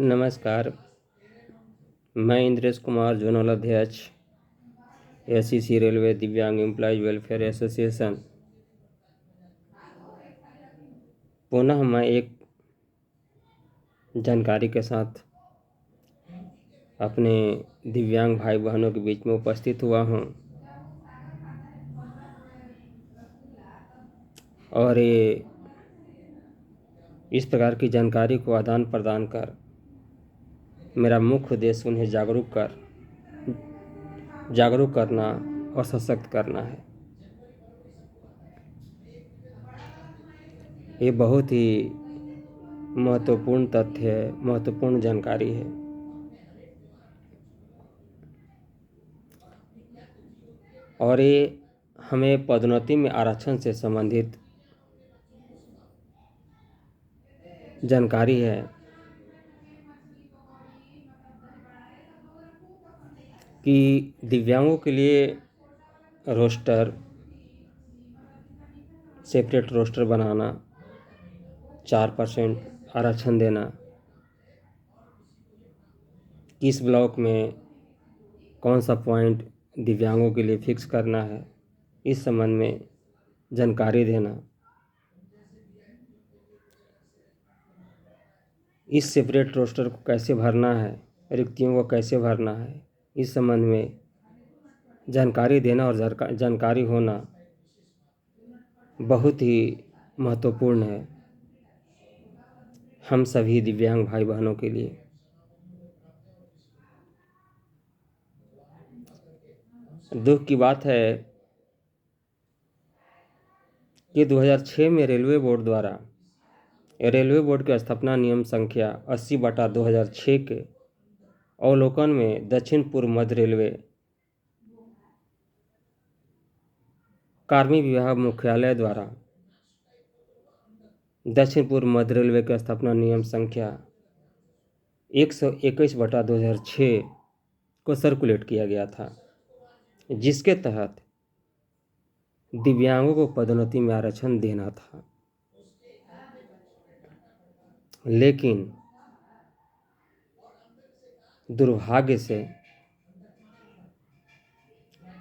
नमस्कार। मैं इंद्रेश कुमार, जोनल अध्यक्ष, एसईसी रेलवे दिव्यांग एम्प्लॉयज वेलफेयर एसोसिएशन। पुनः मैं एक जानकारी के साथ अपने दिव्यांग भाई बहनों के बीच में उपस्थित हुआ हूं और ये इस प्रकार की जानकारी को आदान प्रदान कर मेरा मुख्य उद्देश्य उन्हें जागरूक करना और सशक्त करना है। ये बहुत ही महत्वपूर्ण तथ्य है, महत्वपूर्ण जानकारी है। और ये हमें पदोन्नति में आरक्षण से संबंधित जानकारी है कि दिव्यांगों के लिए रोस्टर, सेपरेट रोस्टर बनाना, 4% आरक्षण देना, किस ब्लॉक में कौन सा पॉइंट दिव्यांगों के लिए फिक्स करना है, इस संबंध में जानकारी देना, इस सेपरेट रोस्टर को कैसे भरना है, रिक्तियों को कैसे भरना है, इस संबंध में जानकारी देना और जानकारी होना बहुत ही महत्वपूर्ण है हम सभी दिव्यांग भाई बहनों के लिए। दुख की बात है कि 2006 में रेलवे बोर्ड के स्थापना नियम संख्या 80/2006 के अवलोकन में दक्षिण पूर्व मध्य रेलवे कार्मिक विभाग मुख्यालय द्वारा दक्षिण पूर्व मध्य रेलवे के स्थापना नियम संख्या 121/2006 को सर्कुलेट किया गया था, जिसके तहत दिव्यांगों को पदोन्नति में आरक्षण देना था। लेकिन दुर्भाग्य से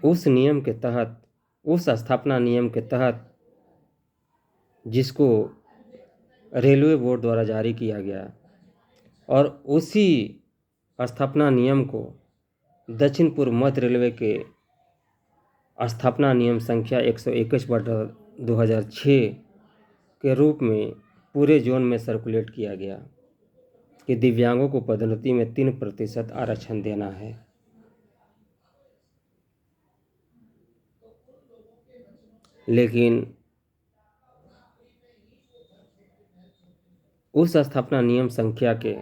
उस स्थापना नियम के तहत जिसको रेलवे बोर्ड द्वारा जारी किया गया और उसी स्थापना नियम को दक्षिण पूर्व मध्य रेलवे के स्थापना नियम संख्या 121/2006 के रूप में पूरे जोन में सर्कुलेट किया गया कि दिव्यांगों को पदोन्नति में 3% आरक्षण देना है। लेकिन उस स्थापना नियम संख्या के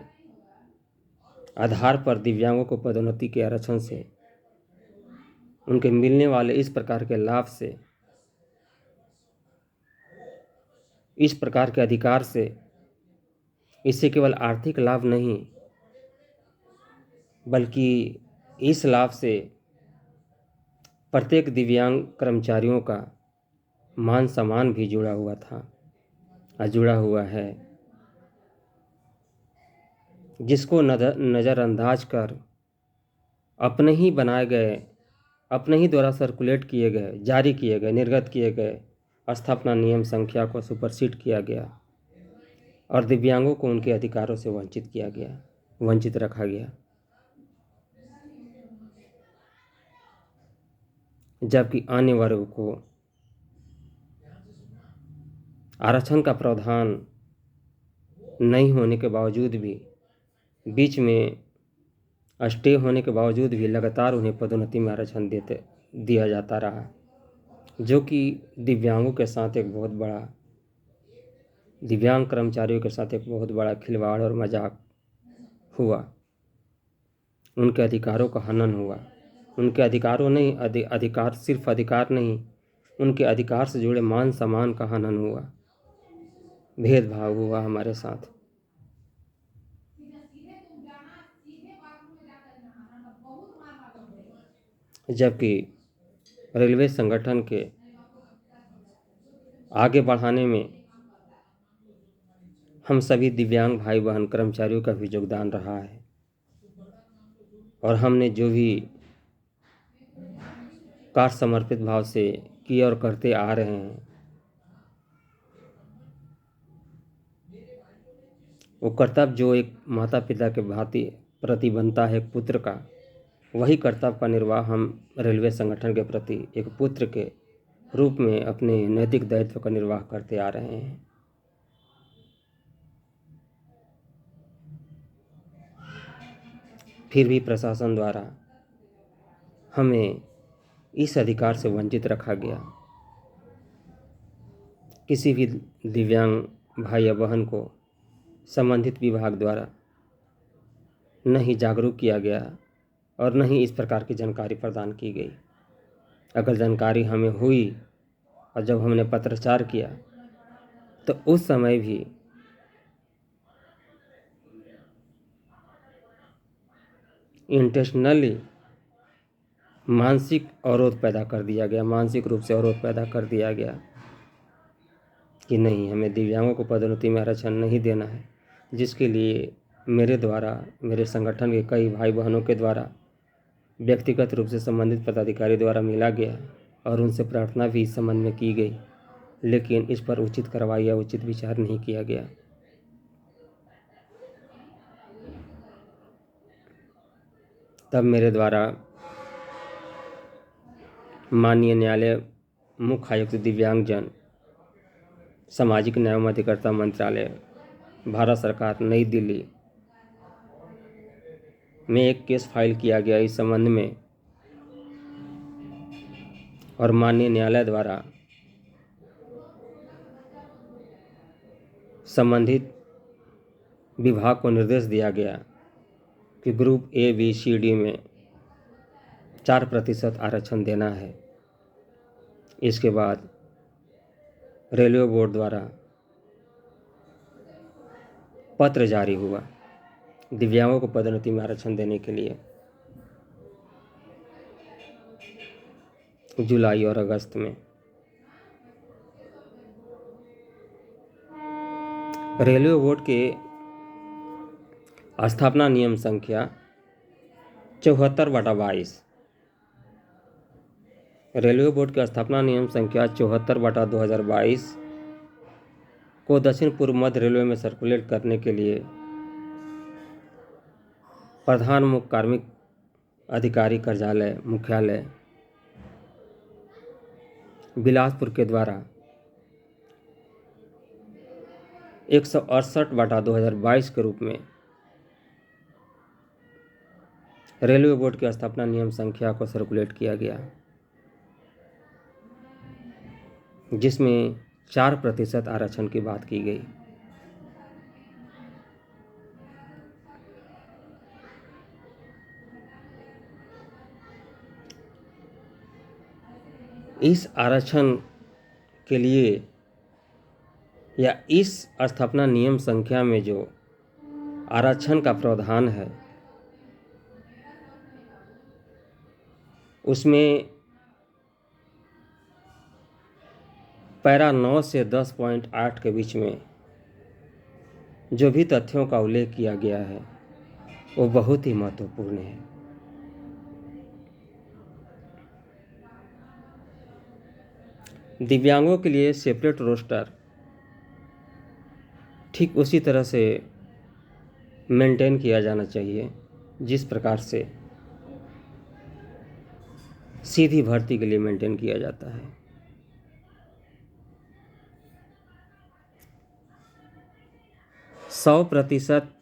आधार पर दिव्यांगों को पदोन्नति के आरक्षण से, उनके मिलने वाले इस प्रकार के लाभ से, इस प्रकार के अधिकार से, इससे केवल आर्थिक लाभ नहीं बल्कि इस लाभ से प्रत्येक दिव्यांग कर्मचारियों का मान सम्मान भी जुड़ा हुआ था और जुड़ा हुआ है, जिसको नज़रअंदाज कर अपने ही बनाए गए, अपने ही द्वारा सर्कुलेट किए गए, जारी किए गए, निर्गत किए गए स्थापना नियम संख्या को सुपरसीड किया गया और दिव्यांगों को उनके अधिकारों से वंचित रखा गया। जबकि अन्य वर्ग को आरक्षण का प्रावधान नहीं होने के बावजूद भी, बीच में स्टे होने के बावजूद भी लगातार उन्हें पदोन्नति में आरक्षण दिया जाता रहा, जो कि दिव्यांग कर्मचारियों के साथ एक बहुत बड़ा खिलवाड़ और मजाक हुआ। उनके अधिकारों का हनन हुआ। उनके सिर्फ अधिकार नहीं, उनके अधिकार से जुड़े मान सम्मान का हनन हुआ, भेदभाव हुआ हमारे साथ। जबकि रेलवे संगठन के आगे बढ़ाने में हम सभी दिव्यांग भाई बहन कर्मचारियों का भी योगदान रहा है और हमने जो भी कार्य समर्पित भाव से किए और करते आ रहे हैं वो कर्तव्य जो एक माता पिता के भांति प्रति बनता है एक पुत्र का, वही कर्तव्य का निर्वाह हम रेलवे संगठन के प्रति एक पुत्र के रूप में अपने नैतिक दायित्व का निर्वाह करते आ रहे हैं। फिर भी प्रशासन द्वारा हमें इस अधिकार से वंचित रखा गया। किसी भी दिव्यांग भाई या बहन को संबंधित विभाग द्वारा न ही जागरूक किया गया और न ही इस प्रकार की जानकारी प्रदान की गई। अगर जानकारी हमें हुई और जब हमने पत्राचार किया तो उस समय भी इंटेंशनली मानसिक अवरोध पैदा कर दिया गया, मानसिक रूप से अवरोध पैदा कर दिया गया कि नहीं, हमें दिव्यांगों को पदोन्नति में आरक्षण नहीं देना है, जिसके लिए मेरे द्वारा, मेरे संगठन के कई भाई बहनों के द्वारा व्यक्तिगत रूप से संबंधित पदाधिकारी द्वारा मिला गया और उनसे प्रार्थना भी इस संबंध में की गई, लेकिन इस पर उचित कार्रवाई या उचित विचार नहीं किया गया। तब मेरे द्वारा माननीय न्यायालय मुख्य आयुक्त दिव्यांगजन सामाजिक न्याय एवं अधिकारिता मंत्रालय भारत सरकार नई दिल्ली में एक केस फाइल किया गया इस संबंध में और माननीय न्यायालय द्वारा संबंधित विभाग को निर्देश दिया गया कि group A B C D में 4% आरक्षण देना है। इसके बाद रेलवे बोर्ड द्वारा पत्र जारी हुआ दिव्यांगों को पदोन्नति में आरक्षण देने के लिए जुलाई और अगस्त में। रेलवे बोर्ड के स्थापना नियम संख्या 74/22, रेलवे बोर्ड के स्थापना नियम संख्या 74/2022 को दक्षिण पूर्व मध्य रेलवे में सर्कुलेट करने के लिए प्रधान मुख्य कार्मिक अधिकारी कार्यालय मुख्यालय बिलासपुर के द्वारा 168/2022 के रूप में रेलवे बोर्ड के स्थापना नियम संख्या को सर्कुलेट किया गया, जिसमें 4% आरक्षण की बात की गई। इस आरक्षण के लिए या इस स्थापना नियम संख्या में जो आरक्षण का प्रावधान है उसमें पैरा 9 से 10.8 के बीच में जो भी तथ्यों का उल्लेख किया गया है वो बहुत ही महत्वपूर्ण है। दिव्यांगों के लिए सेपरेट रोस्टर ठीक उसी तरह से मेंटेन किया जाना चाहिए जिस प्रकार से सीधी भर्ती के लिए मेंटेन किया जाता है। सौ प्रतिशत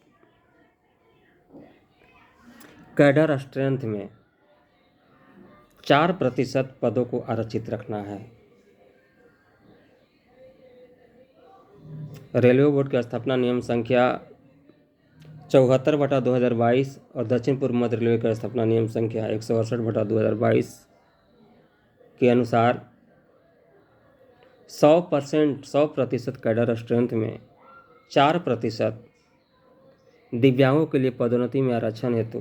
कैडर स्ट्रेंथ में 4% पदों को आरक्षित रखना है। रेलवे बोर्ड की स्थापना नियम संख्या 74/2022 और दक्षिण पूर्व मध्य रेलवे का स्थापना नियम संख्या 168/2022 के अनुसार 100% कैडर स्ट्रेंथ में 4% दिव्यांगों के लिए पदोन्नति में आरक्षण हेतु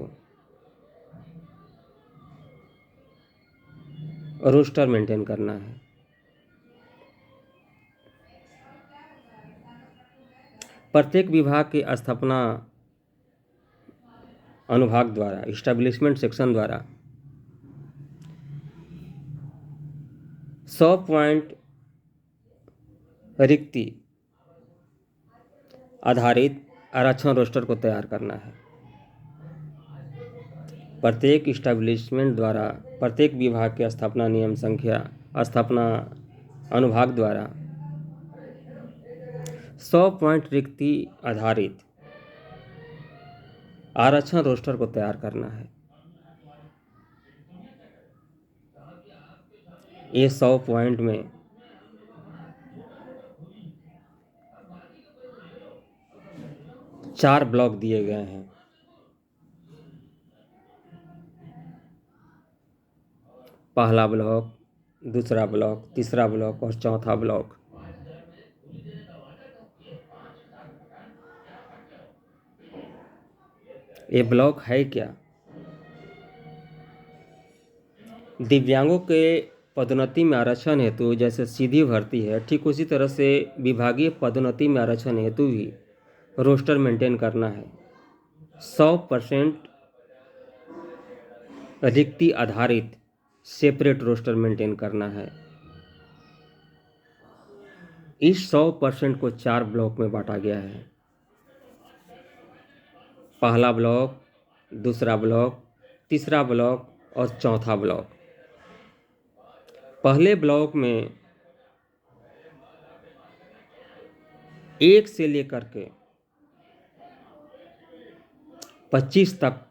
रोस्टर मेंटेन करना है। प्रत्येक विभाग की स्थापना अनुभाग द्वारा, इस्टेब्लिशमेंट सेक्शन द्वारा 100 पॉइंट रिक्ति आधारित आरक्षण रोस्टर को तैयार करना है। प्रत्येक इस्टेब्लिशमेंट द्वारा प्रत्येक विभाग के स्थापना नियम संख्या स्थापना अनुभाग द्वारा 100 पॉइंट रिक्ति आधारित आरक्षण रोस्टर को तैयार करना है। ये 100 पॉइंट में चार ब्लॉक दिए गए हैं। पहला ब्लॉक, दूसरा ब्लॉक, तीसरा ब्लॉक और चौथा ब्लॉक। ये ब्लॉक है क्या? दिव्यांगों के पदोन्नति में आरक्षण हेतु जैसे सीधी भर्ती है, ठीक उसी तरह से विभागीय पदोन्नति में आरक्षण हेतु भी रोस्टर मेंटेन करना है। 100% रिक्ति आधारित सेपरेट रोस्टर मेंटेन करना है। इस 100% को 4 ब्लॉक में बांटा गया है। पहला ब्लॉक, दूसरा ब्लॉक, तीसरा ब्लॉक और चौथा ब्लॉक। पहले ब्लॉक में 1 से लेकर के 25 तक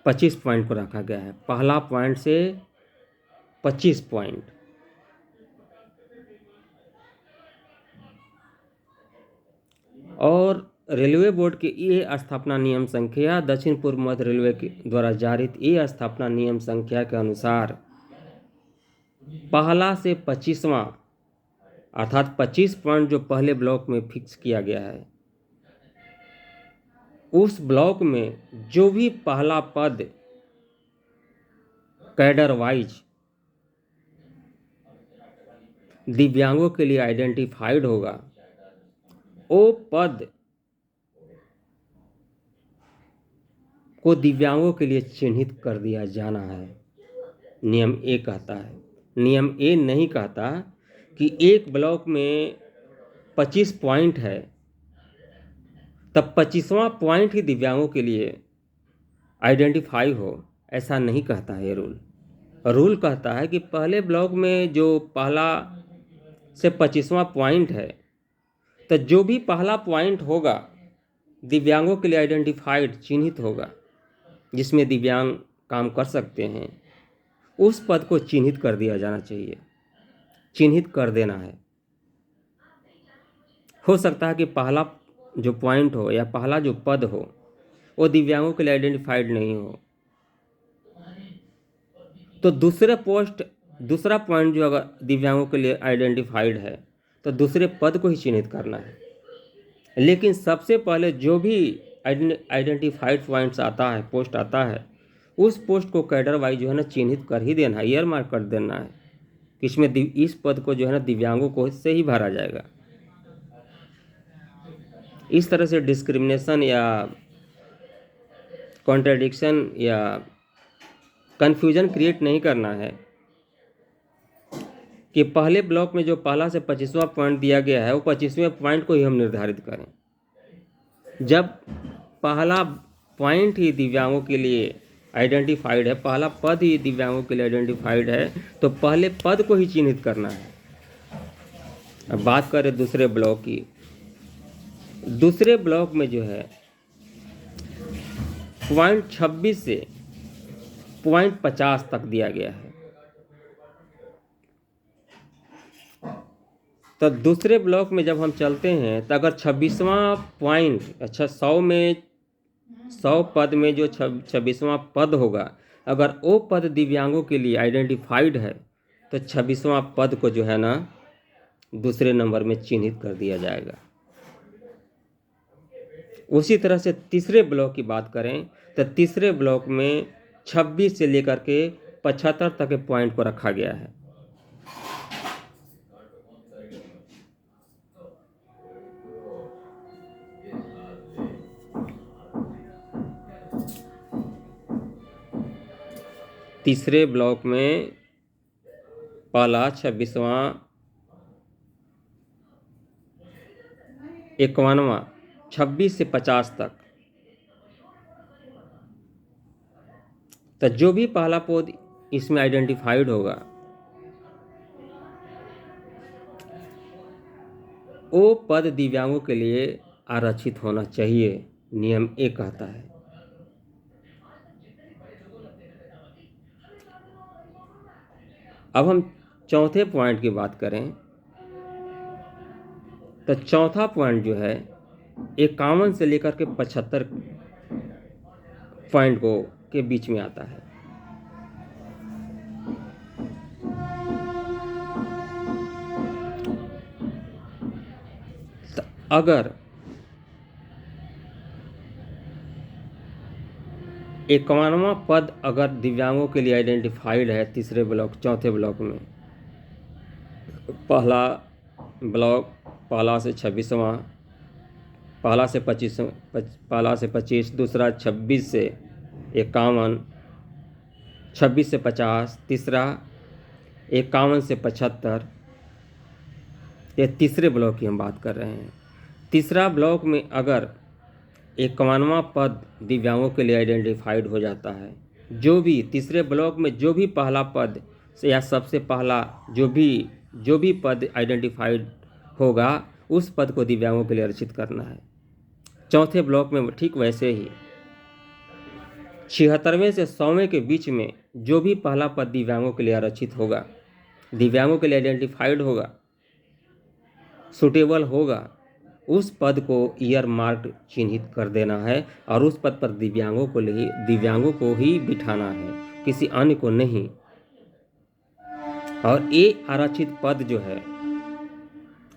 25 पॉइंट को रखा गया है। पहला पॉइंट से 25 पॉइंट। और रेलवे बोर्ड के ये स्थापना नियम संख्या दक्षिण पूर्व मध्य रेलवे के द्वारा जारी ये स्थापना नियम संख्या के अनुसार पहला से 25वां अर्थात 25 पॉइंट जो पहले ब्लॉक में फिक्स किया गया है, उस ब्लॉक में जो भी पहला पद कैडर वाइज दिव्यांगों के लिए आइडेंटिफाइड होगा, वो पद को दिव्यांगों के लिए चिन्हित कर दिया जाना है। नियम ए कहता है। नियम ए नहीं कहता कि एक ब्लॉक में 25 पॉइंट है तब 25वां पॉइंट ही दिव्यांगों के लिए आइडेंटिफाई हो, ऐसा नहीं कहता है ये रूल। रूल कहता है कि पहले ब्लॉक में जो पहला से 25वां पॉइंट है, तो जो भी पहला पॉइंट होगा दिव्यांगों के लिए आइडेंटिफाइड चिन्हित होगा, जिसमें दिव्यांग काम कर सकते हैं, उस पद को चिन्हित कर दिया जाना चाहिए, चिन्हित कर देना है। हो सकता है कि पहला जो पॉइंट हो या पहला जो पद हो वो दिव्यांगों के लिए आइडेंटिफाइड नहीं हो, तो दूसरा पॉइंट जो अगर दिव्यांगों के लिए आइडेंटिफाइड है तो दूसरे पद को ही चिन्हित करना है। लेकिन सबसे पहले जो भी आइडेंटिफाइड पॉइंट्स आता है, पोस्ट आता है, उस पोस्ट को कैडर वाइज जो है ना चिन्हित कर ही देना है, ईयर मार्क कर देना है कि इसमें इस पद को जो है ना दिव्यांगों को से ही भरा जाएगा। इस तरह से डिस्क्रिमिनेशन या कॉन्ट्रडिक्शन या कन्फ्यूजन क्रिएट नहीं करना है कि पहले ब्लॉक में जो पहला से 25वां पॉइंट दिया गया है वो 25वें पॉइंट को ही हम निर्धारित करें। जब पहला पॉइंट ही दिव्यांगों के लिए आइडेंटिफाइड है, पहला पद ही दिव्यांगों के लिए आइडेंटिफाइड है, तो पहले पद को ही चिन्हित करना है। अब बात करें दूसरे ब्लॉक की। दूसरे ब्लॉक में जो है पॉइंट 26 से पॉइंट 50 तक दिया गया है। तो दूसरे ब्लॉक में जब हम चलते हैं तो अगर 26वां पॉइंट, अच्छा 100 पद में जो 26वां पद होगा, अगर वो पद दिव्यांगों के लिए आइडेंटिफाइड है तो 26वां पद को जो है ना दूसरे नंबर में चिन्हित कर दिया जाएगा। उसी तरह से तीसरे ब्लॉक की बात करें तो तीसरे ब्लॉक में 26 से लेकर के 75 तक के पॉइंट को रखा गया है। तीसरे ब्लॉक में पहला 26वां 51वां 26 से 50 तक, तो जो भी पहला पद इसमें आइडेंटिफाइड होगा वो पद दिव्यांगों के लिए आरक्षित होना चाहिए, नियम 1 कहता है। अब हम चौथे पॉइंट की बात करें तो चौथा पॉइंट जो है 51 से लेकर के 75 पॉइंट को के बीच में आता है। तो अगर 51वां पद अगर दिव्यांगों के लिए आइडेंटिफाइड है तीसरे ब्लॉक चौथे ब्लॉक में, पहला ब्लॉक पहला से 26वां, पहला से 25, दूसरा 26 से 51, 26 से 50, तीसरा 51 से 75, ये तीसरे ब्लॉक की हम बात कर रहे हैं। तीसरा ब्लॉक में अगर 51वां पद दिव्यांगों के लिए आइडेंटिफाइड हो जाता है, जो भी तीसरे ब्लॉक में जो भी पहला पद से या सबसे पहला जो भी पद आइडेंटिफाइड होगा उस पद को दिव्यांगों के लिए आरक्षित करना है। चौथे ब्लॉक में ठीक वैसे ही 76वें से 100वें के बीच में जो भी पहला पद दिव्यांगों के लिए आरक्षित होगा, दिव्यांगों के लिए आइडेंटिफाइड होगा, सुटेबल होगा, उस पद को ईयर मार्क चिन्हित कर देना है और उस पद पर दिव्यांगों को ही बिठाना है, किसी अन्य को नहीं। और ये आरक्षित पद जो है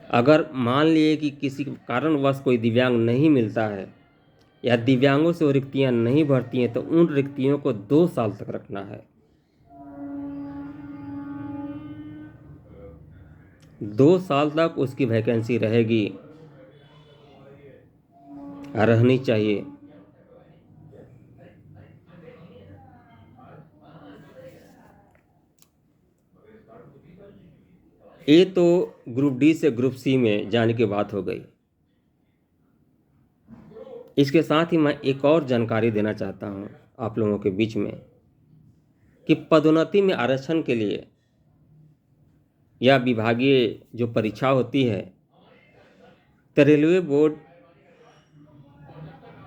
अगर मान लिए कि किसी कारणवश कोई दिव्यांग नहीं मिलता है या दिव्यांगों से वो रिक्तियाँ नहीं भरती हैं तो उन रिक्तियों को 2 साल तक रखना है। 2 साल तक उसकी वैकेंसी रहेगी, रहनी चाहिए। ये तो ग्रुप डी से ग्रुप सी में जाने की बात हो गई। इसके साथ ही मैं एक और जानकारी देना चाहता हूँ आप लोगों के बीच में कि पदोन्नति में आरक्षण के लिए या विभागीय जो परीक्षा होती है तो रेलवे बोर्ड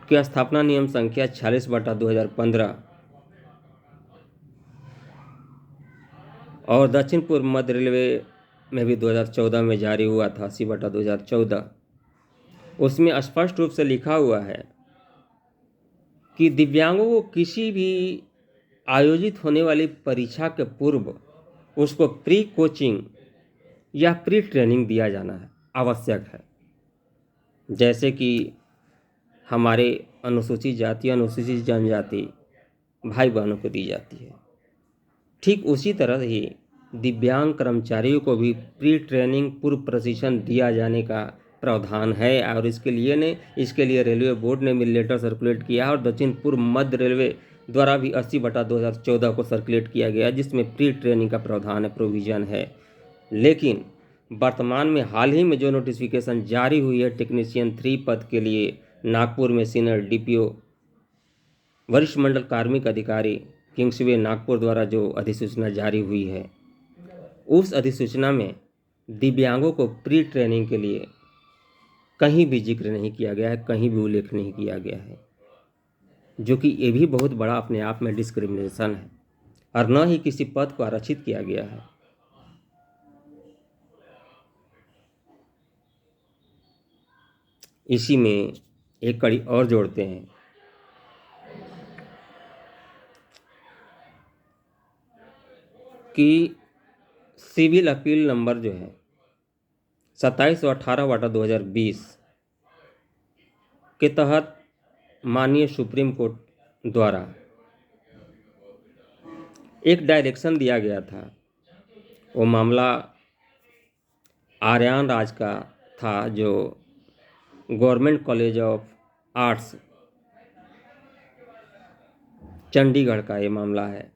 की स्थापना नियम संख्या 46/2015 और दक्षिण पूर्व मध्य रेलवे में भी 2014 में जारी हुआ था 80/2014। उसमें स्पष्ट रूप से लिखा हुआ है कि दिव्यांगों को किसी भी आयोजित होने वाली परीक्षा के पूर्व उसको प्री कोचिंग या प्री ट्रेनिंग दिया जाना है, आवश्यक है। जैसे कि हमारे अनुसूचित जाति अनुसूचित जनजाति भाई बहनों को दी जाती है, ठीक उसी तरह ही दिव्यांग कर्मचारियों को भी प्री ट्रेनिंग पूर्व प्रशिक्षण दिया जाने का प्रावधान है। और इसके लिए रेलवे बोर्ड ने भी लेटर सर्कुलेट किया और दक्षिण पूर्व मध्य रेलवे द्वारा भी 80/2014 को सर्कुलेट किया गया जिसमें प्री ट्रेनिंग का प्रावधान है, प्रोविज़न है। लेकिन वर्तमान में हाल ही में जो नोटिफिकेशन जारी हुई है टेक्नीशियन 3 पद के लिए नागपुर में सीनियर डीपीओ वरिष्ठ मंडल कार्मिक अधिकारी किंग्सवे नागपुर द्वारा जो अधिसूचना जारी हुई है, उस अधिसूचना में दिव्यांगों को प्री ट्रेनिंग के लिए कहीं भी जिक्र नहीं किया गया है, कहीं भी उल्लेख नहीं किया गया है, जो कि ये भी बहुत बड़ा अपने आप में डिस्क्रिमिनेशन है और न ही किसी पद को आरक्षित किया गया है। इसी में एक कड़ी और जोड़ते हैं कि सिविल अपील नंबर जो है 27/18/2020 के तहत माननीय सुप्रीम कोर्ट द्वारा एक डायरेक्शन दिया गया था। वो मामला आर्यान राज का था, जो government college of arts Chandigarh का ये मामला है।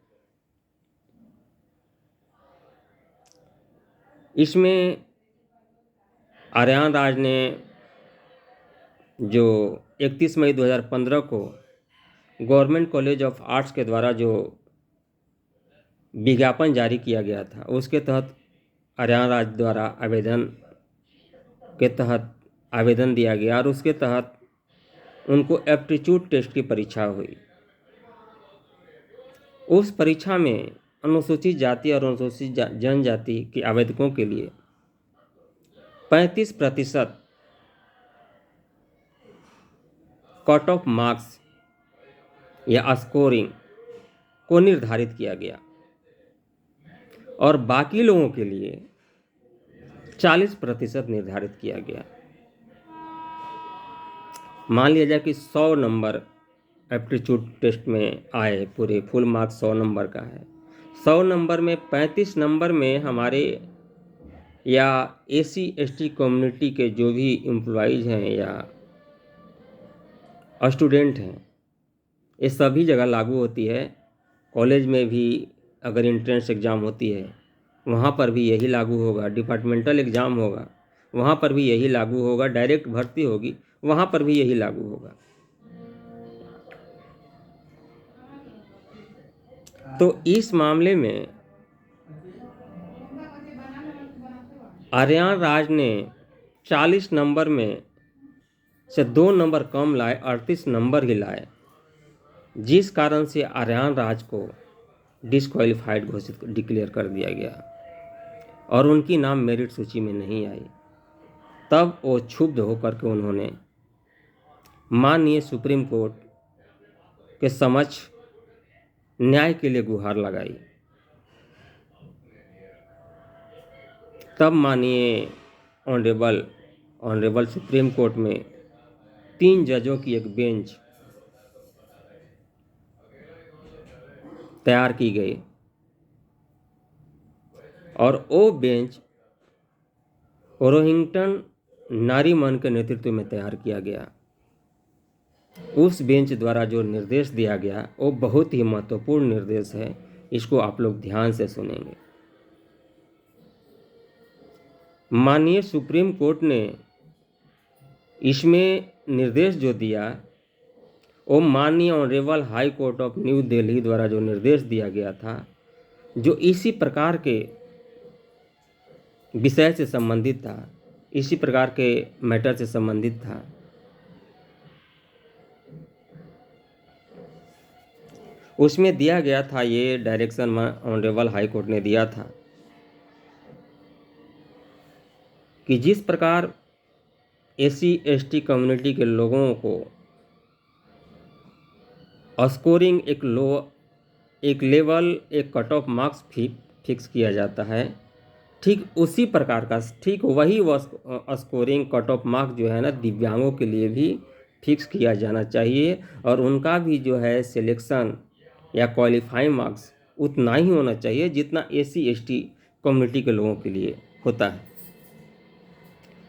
इसमें आर्यान राज ने जो 31 मई 2015 को गवर्नमेंट कॉलेज ऑफ आर्ट्स के द्वारा जो विज्ञापन जारी किया गया था, उसके तहत आर्यान राज द्वारा आवेदन दिया गया और उसके तहत उनको एप्टीट्यूड टेस्ट की परीक्षा हुई। उस परीक्षा में अनुसूचित जाति और अनुसूचित जनजाति के आवेदकों के लिए 35% कट ऑफ मार्क्स या स्कोरिंग को निर्धारित किया गया और बाकी लोगों के लिए 40% निर्धारित किया गया। मान लिया जाए कि 100 नंबर एप्टीट्यूड टेस्ट में आए, पूरे फुल मार्क्स 100 नंबर का है। 100 नंबर में 35 नंबर में हमारे या SC/ST कम्युनिटी के जो भी एम्प्लॉइज़ हैं या स्टूडेंट हैं, ये सभी जगह लागू होती है। कॉलेज में भी अगर एंट्रेंस एग्ज़ाम होती है, वहाँ पर भी यही लागू होगा। डिपार्टमेंटल एग्ज़ाम होगा, वहाँ पर भी यही लागू होगा। डायरेक्ट भर्ती होगी, वहाँ पर भी यही लागू होगा। तो इस मामले में आर्यान राज ने 40 नंबर में से 2 नंबर कम लाए, 38 नंबर ही लाए, जिस कारण से आर्यान राज को डिस्क्वालीफाइड घोषित डिक्लेयर कर दिया गया और उनकी नाम मेरिट सूची में नहीं आई। तब वो क्षुब्ध होकर के उन्होंने माननीय सुप्रीम कोर्ट के समक्ष न्याय के लिए गुहार लगाई। तब माननीय ऑनरेबल सुप्रीम कोर्ट में 3 जजों की एक बेंच तैयार की गई और वो बेंच रोहिंग्टन नारीमन के नेतृत्व में तैयार किया गया। उस बेंच द्वारा जो निर्देश दिया गया वो बहुत ही महत्वपूर्ण निर्देश है, इसको आप लोग ध्यान से सुनेंगे। माननीय सुप्रीम कोर्ट ने इसमें निर्देश जो दिया वो माननीय honourable high court of new Delhi द्वारा जो निर्देश दिया गया था, जो इसी प्रकार के विषय से संबंधित था, इसी प्रकार के मैटर से संबंधित था। उसमें दिया गया था, ये डायरेक्शन ऑनरेबल हाई कोर्ट ने दिया था कि जिस प्रकार SC/ST कम्युनिटी के लोगों को स्कोरिंग एक लेवल, एक कट ऑफ मार्क्स फिक्स किया जाता है, ठीक उसी प्रकार का, ठीक वही स्कोरिंग कट ऑफ मार्क्स जो है ना, दिव्यांगों के लिए भी फिक्स किया जाना चाहिए और उनका भी जो है सिलेक्शन या क्वालिफाइंग मार्क्स उतना ही होना चाहिए जितना SC/ST कम्युनिटी के लोगों के लिए होता है।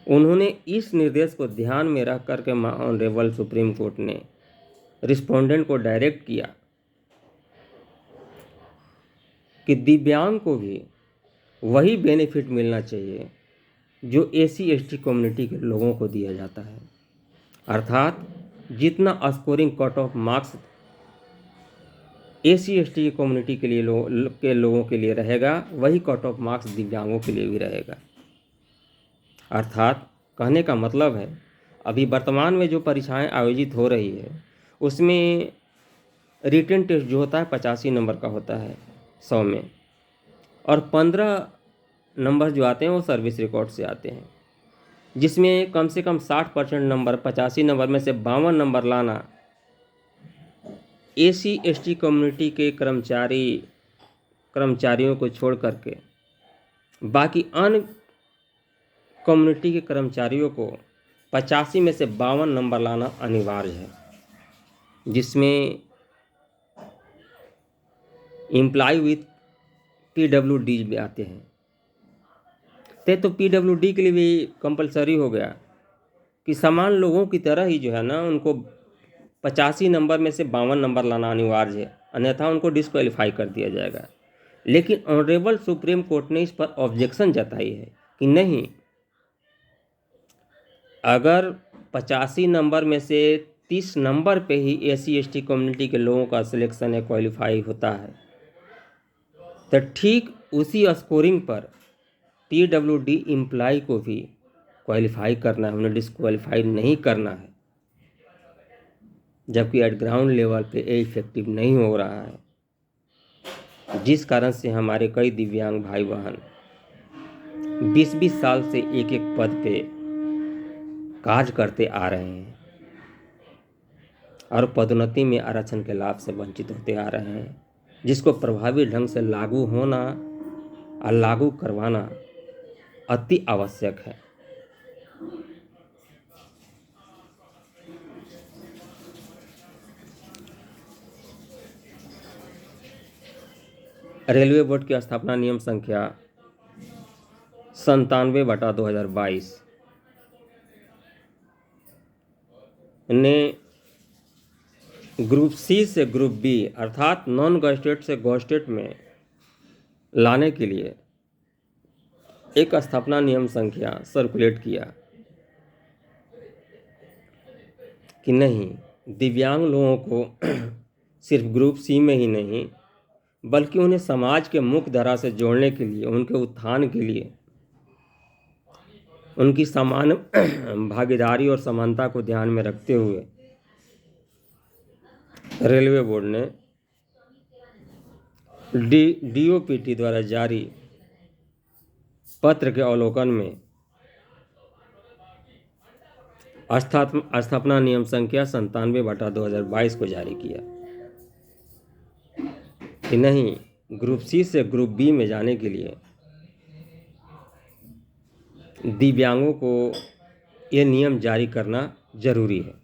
उन्होंने इस निर्देश को ध्यान में रख करके ऑनरेबल सुप्रीम कोर्ट ने रिस्पोंडेंट को डायरेक्ट किया कि दिव्यांग को भी वही बेनिफिट मिलना चाहिए जो SC/ST कम्युनिटी के लोगों को दिया जाता है। अर्थात जितना scoring cut off marks SC/ST community के लिए लोगों के लिए रहेगा, वही कट ऑफ मार्क्स दिव्यांगों के लिए भी रहेगा। अर्थात कहने का मतलब है, अभी वर्तमान में जो परीक्षाएं आयोजित हो रही है उसमें रिटन टेस्ट जो होता है 85 नंबर का होता है 100 में, और 15 नंबर जो आते हैं वो सर्विस रिकॉर्ड से आते हैं, जिसमें कम से कम 60% नंबर, 85 नंबर में से 52 नंबर लाना SC/ST कम्युनिटी के कर्मचारियों को छोड़ करके बाकी अन्य कम्युनिटी के कर्मचारियों को 85 में से 52 नंबर लाना अनिवार्य है, जिसमें एम्प्लॉय विथ PWD भी आते हैं। तो PWD के लिए भी कंपलसरी हो गया कि समान लोगों की तरह ही जो है ना, उनको 85 नंबर में से 52 नंबर लाना अनिवार्य है, अन्यथा उनको डिस्क्वालीफाई कर दिया जाएगा। लेकिन ऑनरेबल सुप्रीम कोर्ट ने इस पर ऑब्जेक्शन जताई है कि नहीं, अगर 85 नंबर में से 30 नंबर पे ही SC/ST कम्युनिटी के लोगों का सिलेक्शन या क्वालिफाई होता है, तो ठीक उसी स्कोरिंग पर PWD एम्प्लॉय को भी क्वालिफाई करना है, उन्हें डिसक्वालीफाई नहीं करना है, जबकि एट ग्राउंड लेवल पे ये इफेक्टिव नहीं हो रहा है, जिस कारण से हमारे कई दिव्यांग भाई बहन 20-20 साल से एक एक पद पे कार्य करते आ रहे हैं और पदोन्नति में आरक्षण के लाभ से वंचित होते आ रहे हैं, जिसको प्रभावी ढंग से लागू होना और लागू करवाना अति आवश्यक है। रेलवे बोर्ड की स्थापना नियम संख्या 97/2022 ने ग्रुप सी से ग्रुप बी अर्थात नॉन गजेटेड से गजेटेड में लाने के लिए एक स्थापना नियम संख्या सर्कुलेट किया कि नहीं, दिव्यांग लोगों को सिर्फ ग्रुप सी में ही नहीं बल्कि उन्हें समाज के मुख्य धारा से जोड़ने के लिए, उनके उत्थान के लिए, उनकी समान भागीदारी और समानता को ध्यान में रखते हुए रेलवे बोर्ड ने DOPT द्वारा जारी पत्र के अवलोकन में स्थापना नियम संख्या 97/2022 को जारी किया कि नहीं, ग्रुप सी से ग्रुप बी में जाने के लिए दिव्यांगों को ये नियम जारी करना जरूरी है,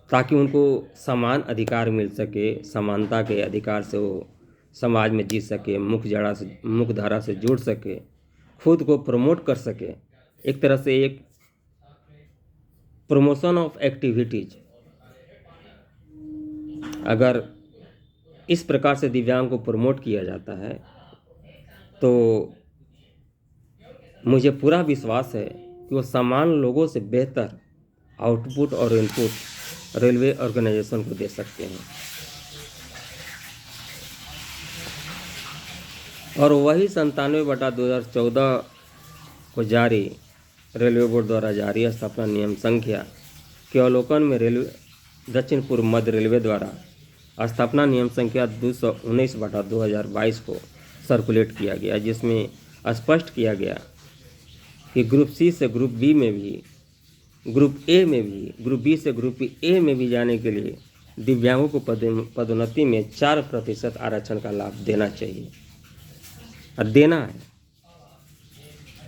ताकि उनको समान अधिकार मिल सके, समानता के अधिकार से वो समाज में जी सके, मुख्य धारा से जुड़ सके, खुद को प्रमोट कर सके, एक तरह से एक प्रमोशन ऑफ एक्टिविटीज। अगर इस प्रकार से दिव्यांग को प्रमोट किया जाता है तो मुझे पूरा विश्वास है कि वो समान लोगों से बेहतर आउटपुट और इनपुट रेलवे ऑर्गेनाइजेशन को दे सकते हैं। और वही 97/2014 को जारी रेलवे बोर्ड द्वारा जारी स्थापना नियम संख्या के अवलोकन में रेलवे दक्षिण पूर्व मध्य रेलवे द्वारा स्थापना नियम संख्या 219/2022 को सर्कुलेट किया गया, जिसमें स्पष्ट किया गया कि ग्रुप सी से ग्रुप बी में भी, ग्रुप ए में भी, ग्रुप बी से ग्रुप ए में भी जाने के लिए दिव्यांगों को पदोन्नति में 4% आरक्षण का लाभ देना चाहिए और देना है।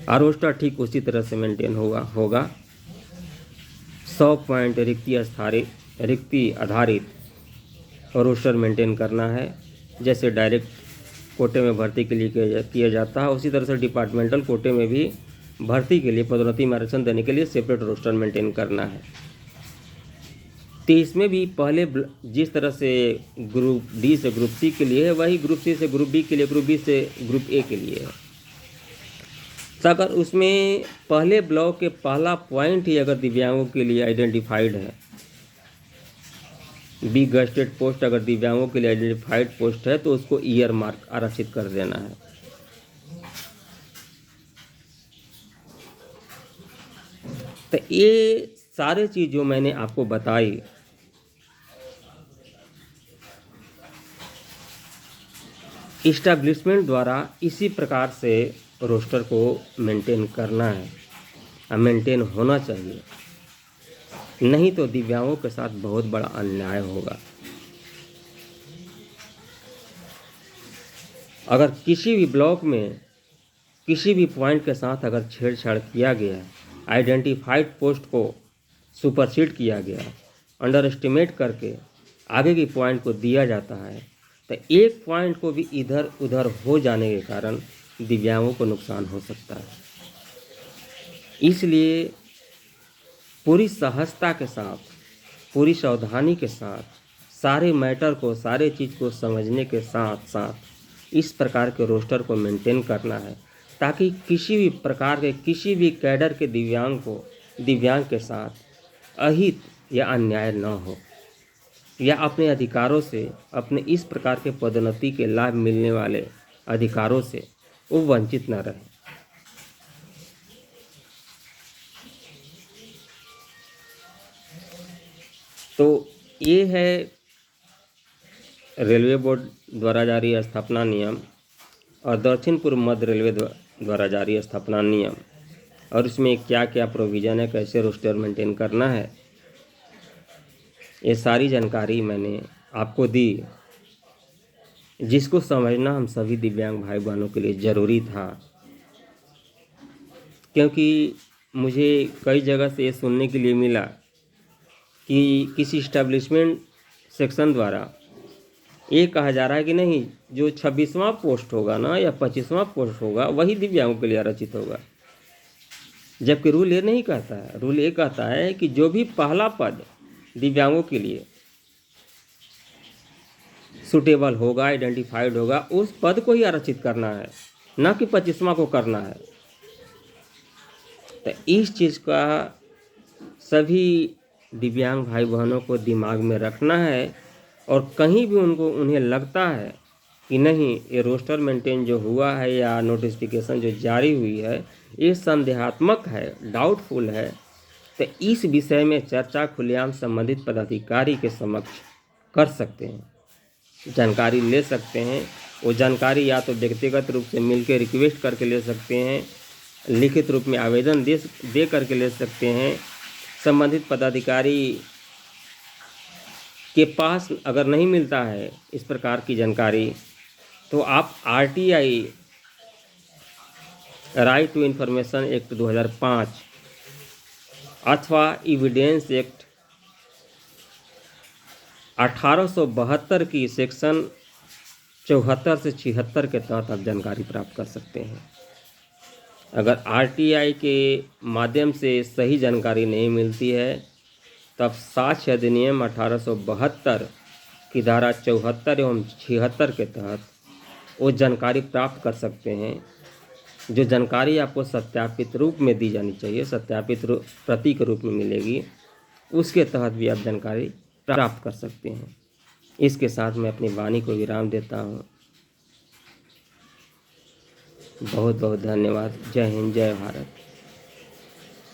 और रोस्टर ठीक उसी तरह से मेंटेन होगा 100 पॉइंट रिक्ति आधारित रोस्टर मेंटेन करना है, जैसे डायरेक्ट कोटे में भर्ती के लिए किया जाता है, उसी तरह से डिपार्टमेंटल कोटे में भी भर्ती के लिए पदोन्नति में आरक्षण देने के लिए सेपरेट रोस्टर मेंटेन करना है। तो इसमें भी पहले जिस तरह से ग्रुप डी से ग्रुप सी के लिए है, वही ग्रुप सी से ग्रुप बी के लिए, ग्रुप बी से ग्रुप ए के लिए है। तो अगर उसमें पहले ब्लॉक के पहला पॉइंट ही अगर दिव्यांगों के लिए आइडेंटिफाइड है, बी गजेटेड पोस्ट अगर दिव्यांगों के लिए आइडेंटिफाइड पोस्ट है, तो उसको ईयर मार्क आरक्षित कर देना है। तो ये सारे चीज़ जो मैंने आपको बताई, इस्टेब्लिशमेंट द्वारा इसी प्रकार से रोस्टर को मेंटेन करना है और मेंटेन होना चाहिए, नहीं तो दिव्यांगों के साथ बहुत बड़ा अन्याय होगा। अगर किसी भी ब्लॉक में किसी भी पॉइंट के साथ अगर छेड़छाड़ किया गया, आइडेंटिफाइड पोस्ट को सुपरसीड किया गया, अंडर एस्टिमेट करके आगे की पॉइंट को दिया जाता है, तो एक पॉइंट को भी इधर उधर हो जाने के कारण दिव्यांगों को नुकसान हो सकता है। इसलिए पूरी सहजता के साथ, पूरी सावधानी के साथ, सारे मैटर को, सारे चीज़ को समझने के साथ साथ इस प्रकार के रोस्टर को मेंटेन करना है, ताकि किसी भी प्रकार के किसी भी कैडर के दिव्यांग के साथ अहित या अन्याय न हो, या अपने अधिकारों से, अपने इस प्रकार के पदोन्नति के लाभ मिलने वाले अधिकारों से वो वंचित न रहे। तो ये है रेलवे बोर्ड द्वारा जारी स्थापना नियम और दक्षिण पूर्व मध्य रेलवे द्वारा जारी स्थापना नियम, और इसमें क्या क्या प्रोविज़न है, कैसे रोस्टर मेंटेन करना है, ये सारी जानकारी मैंने आपको दी, जिसको समझना हम सभी दिव्यांग भाई बहनों के लिए ज़रूरी था। क्योंकि मुझे कई जगह से ये सुनने के लिए मिला कि किसी इस्टेब्लिशमेंट सेक्शन द्वारा ये कहा जा रहा है कि नहीं, जो 26वां पोस्ट होगा ना या 25वां पोस्ट होगा वही दिव्यांगों के लिए आरक्षित होगा, जबकि रूल ये नहीं कहता है। रूल ये कहता है कि जो भी पहला पद दिव्यांगों के लिए सुटेबल होगा, आइडेंटिफाइड होगा, उस पद को ही आरक्षित करना है, ना कि 25वां को करना है। तो इस चीज़ का सभी दिव्यांग भाई बहनों को दिमाग में रखना है, और कहीं भी उन्हें लगता है कि नहीं ये रोस्टर मेंटेन जो हुआ है या नोटिफिकेशन जो जारी हुई है ये संदेहात्मक है, डाउटफुल है, तो इस विषय में चर्चा खुलेआम संबंधित पदाधिकारी के समक्ष कर सकते हैं, जानकारी ले सकते हैं। वो जानकारी या तो व्यक्तिगत रूप से मिलकर रिक्वेस्ट करके ले सकते हैं, लिखित रूप में आवेदन दे करके ले सकते हैं। संबंधित पदाधिकारी के पास अगर नहीं मिलता है इस प्रकार की जानकारी, तो आप RTI right to information act 2005 अथवा एविडेंस एक्ट 1872 की सेक्शन 74 से 76 के तहत आप जानकारी प्राप्त कर सकते हैं। अगर RTI के माध्यम से सही जानकारी नहीं मिलती है, तब साक्ष्य अधिनियम 1872 की धारा 74 एवं 76 के तहत वो जानकारी प्राप्त कर सकते हैं। जो जानकारी आपको सत्यापित रूप में दी जानी चाहिए, सत्यापित प्रति के रूप में मिलेगी, उसके तहत भी आप जानकारी प्राप्त कर सकते हैं। इसके साथ मैं अपनी वाणी को विराम देता हूँ। बहुत बहुत धन्यवाद। जय हिंद, जय भारत।